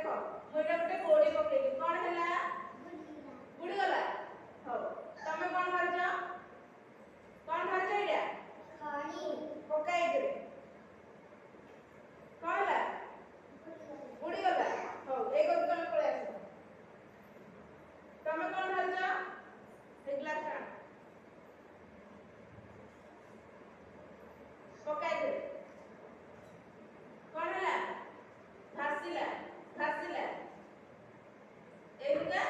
देखो मुझे गोटे गोड़ी पकेली कौन हैला बुड़ी गला हो तमे कौन भरछ कौन भरछ एटा खड़ी पकाई दे कौन ला बुड़ी गला हो ए गोड़ी तमे पळे आसो तमे कौन भरछ एक ग्लास का पकाई दे कौन हैला भासिला भासिला एटा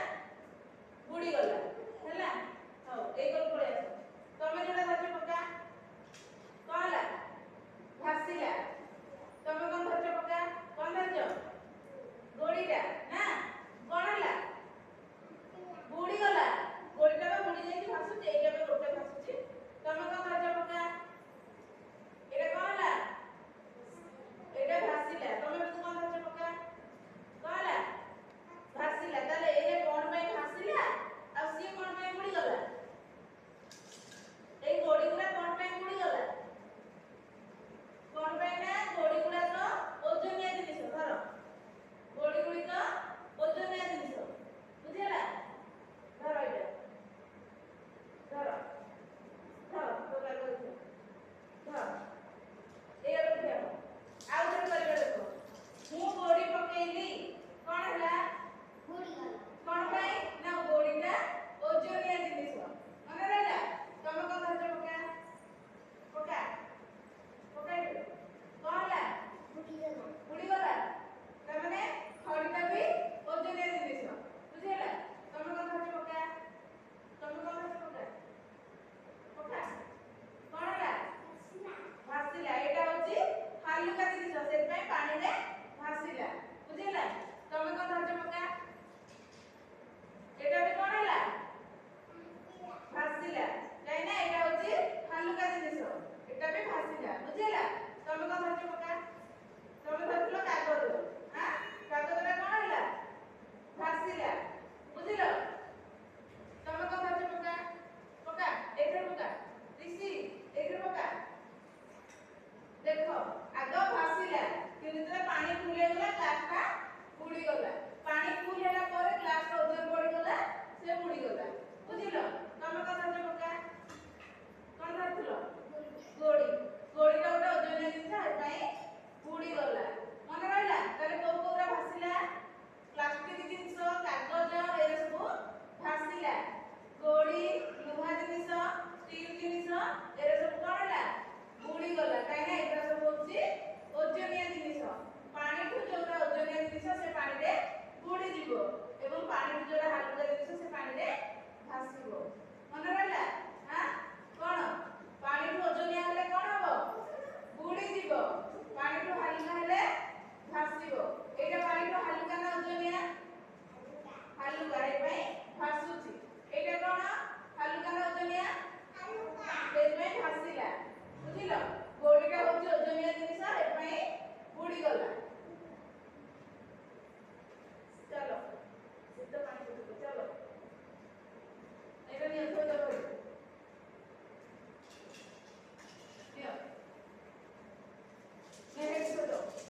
बुड़ी गला हैला हो ए गोल पळे आसो तमे जोडा धरछ पका कौन हैला भासिला तमे कौन धरछ पका कौन धरछ गोड़ीटा ना कौन हैला बुड़ी गला गोड़ीटा बा बुड़ी जाई भासुची एटा बा गोटे भासुची तमे कौन धरछ पका एटा कौन हैला एटा भासिला तमे भी कौन धरछ पका कौन हैला भासिला ताले ए कोन पे भासिला आ सी कोन पे बुड़ी गला ए गोड़ी गुला कोन पे बुड़ी गला कोन पे ना गोड़ी गुला तो ओजनिया जिनिस धर गोड़ी गुड़ी तो ओजनिया जिनिस बुझिला धर एटा धर धर तो लागो धर ए रखे आउ जण करबे देखो मु गोड़ी पकेली कोन हैला बुड़ी गला कोन पे ना गोड़ीटा ओजनिया जिनिस मने रहला तमे कोन धरछ पका पका पकाई दे कोन हैला बुड़ी गला बुड़ी गला तमने खड़ीटा भी ओजनिया जिनिस बुझिला तमे कोन धरछ पका तमे कोन धरछ पका पका कोन हैला भासिला एटा होची हालुका जिनिस से पे पानी रे भासिला बुझिला तमे कोन धरछ पका एटा भी कोन हैला भासिला काई ना एटा होची हालुका जिनिस एटा भी भासिला बुझिला तमे कोन धरछ पका तमे धरछलो कागज हां कागज रे कोन हैला भासिला बुझिलो तमे कोन धरछ पका पका एटा पका ऋषि एटा पका